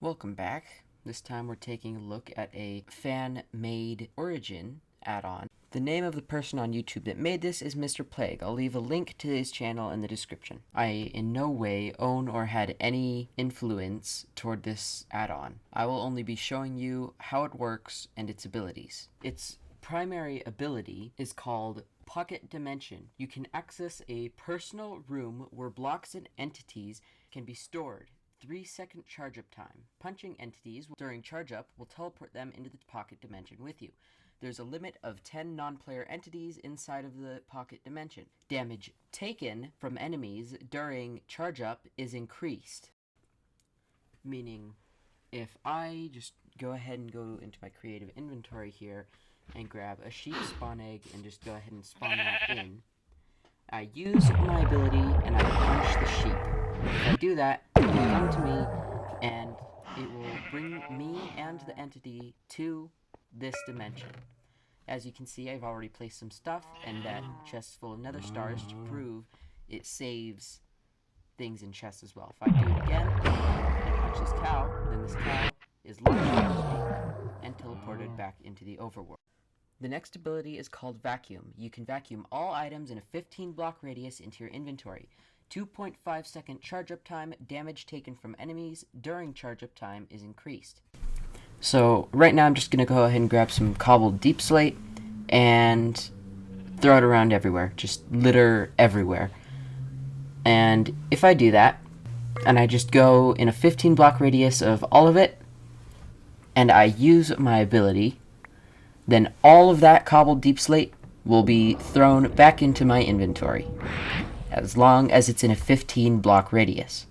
Welcome back. This time we're taking a look at a fan-made origin add-on. The name of the person on YouTube that made this is Mr. Plague. I'll leave a link to his channel in the description. I in no way own or had any influence toward this add-on. I will only be showing you how it works and its abilities. Its primary ability is called Pocket Dimension. You can access a personal room where blocks and entities can be stored. 3-second charge up time. Punching entities during charge up will teleport them into the pocket dimension with you. There's a limit of 10 non-player entities inside of the pocket dimension. Damage taken from enemies during charge up is increased. Meaning, if I just go ahead and go into my creative inventory here and grab a sheep spawn egg and just go ahead and spawn that in, I use my ability and I punch the sheep. If I do that, it will come to me and it will bring me and the entity to this dimension. As you can see, I've already placed some stuff and that chest full of nether stars to prove it saves things in chests as well. If I do it again and punch this cow, then this cow is launched towards me and teleported back into the overworld. The next ability is called Vacuum. You can vacuum all items in a 15-block radius into your inventory. 2.5-second charge-up time, damage taken from enemies during charge-up time is increased. So right now I'm just going to go ahead and grab some cobbled deep slate and throw it around everywhere. Just litter everywhere. And if I do that, and I just go in a 15-block radius of all of it, and I use my ability, then all of that cobbled deep slate will be thrown back into my inventory, as long as it's in a 15-block radius.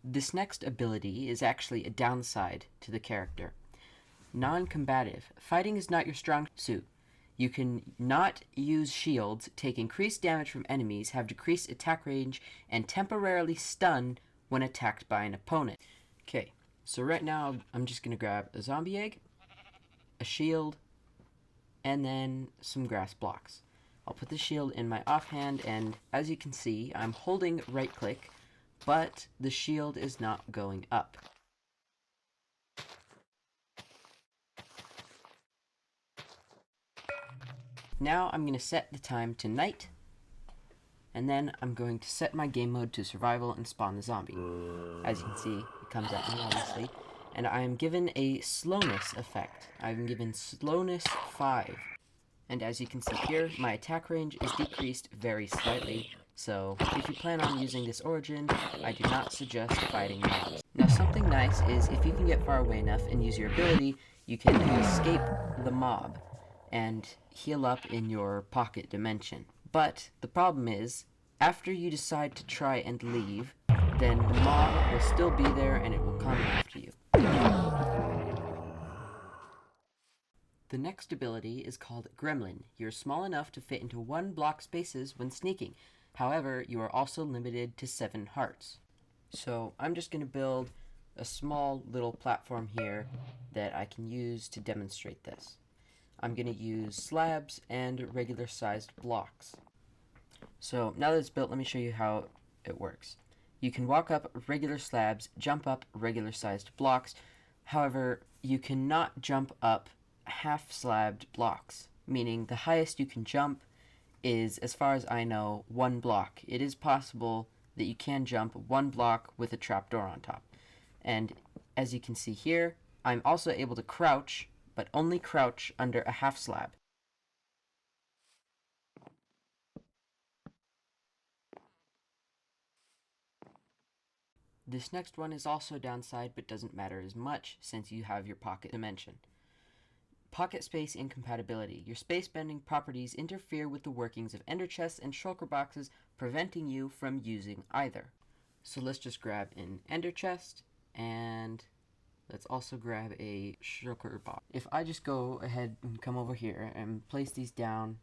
This next ability is actually a downside to the character. Non-combative. Fighting is not your strong suit. You can not use shields, take increased damage from enemies, have decreased attack range, and temporarily stun when attacked by an opponent. Okay, so right now I'm just going to grab a zombie egg, a shield, and then some grass blocks. I'll put the shield in my offhand, and as you can see, I'm holding right click, but the shield is not going up. Now I'm going to set the time to night, and then I'm going to set my game mode to survival and spawn the zombie. As you can see, it comes at me, obviously, and I am given a slowness effect. I'm given slowness 5. And as you can see here, my attack range is decreased very slightly, so if you plan on using this origin, I do not suggest fighting mobs. Now something nice is if you can get far away enough and use your ability, you can escape the mob and heal up in your pocket dimension. But the problem is, after you decide to try and leave, then the mob will still be there and it will come after you. The next ability is called Gremlin. You're small enough to fit into 1 block spaces when sneaking. However, you are also limited to 7 hearts. So I'm just going to build a small little platform here that I can use to demonstrate this. I'm going to use slabs and regular sized blocks. So now that it's built, let me show you how it works. You can walk up regular slabs, jump up regular sized blocks. However, you cannot jump up half-slabbed blocks, meaning the highest you can jump is, as far as I know, 1 block. It is possible that you can jump 1 block with a trapdoor on top. And as you can see here, I'm also able to crouch, but only crouch under a half slab. This next one is also downside, but doesn't matter as much since you have your pocket dimension. Pocket space incompatibility. Your space-bending properties interfere with the workings of ender chests and shulker boxes, preventing you from using either. So let's just grab an ender chest, and let's also grab a shulker box. If I just go ahead and come over here and place these down,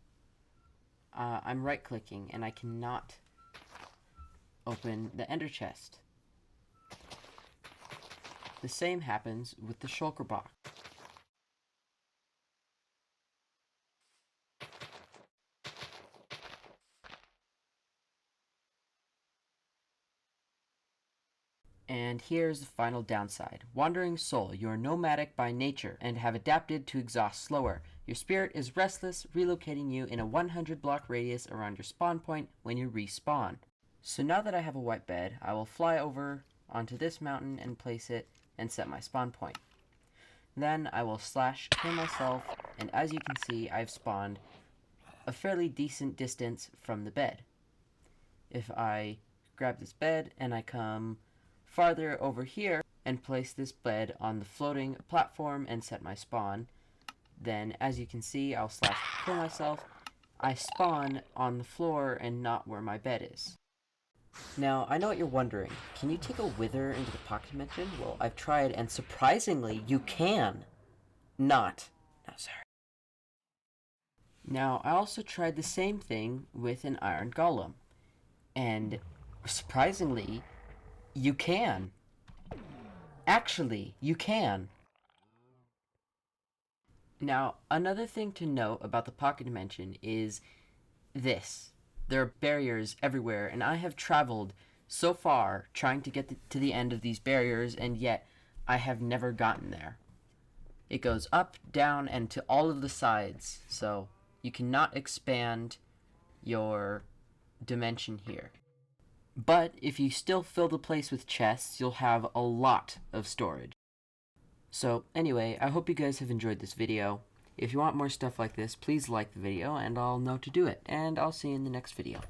I'm right-clicking, and I cannot open the ender chest. The same happens with the shulker box. And here's the final downside. Wandering soul, you are nomadic by nature and have adapted to exhaust slower. Your spirit is restless, relocating you in a 100 block radius around your spawn point when you respawn. So now that I have a white bed, I will fly over onto this mountain and place it and set my spawn point. Then I will slash kill myself, and as you can see, I've spawned a fairly decent distance from the bed. If I grab this bed and I come farther over here and place this bed on the floating platform and set my spawn, then as you can see, I'll slash kill myself. I spawn on the floor and not where my bed is. Now, I know what you're wondering. Can you take a wither into the pocket dimension? Well, I've tried, and surprisingly, you can. Not. No, sorry. Now, I also tried the same thing with an iron golem. And surprisingly, you can. Actually, you can. Now, another thing to note about the pocket dimension is this. There are barriers everywhere, and I have traveled so far trying to get to the end of these barriers, and yet I have never gotten there. It goes up, down, and to all of the sides, so you cannot expand your dimension here. But if you still fill the place with chests, you'll have a lot of storage. So anyway, I hope you guys have enjoyed this video. If you want more stuff like this, please like the video and I'll know to do it. And I'll see you in the next video.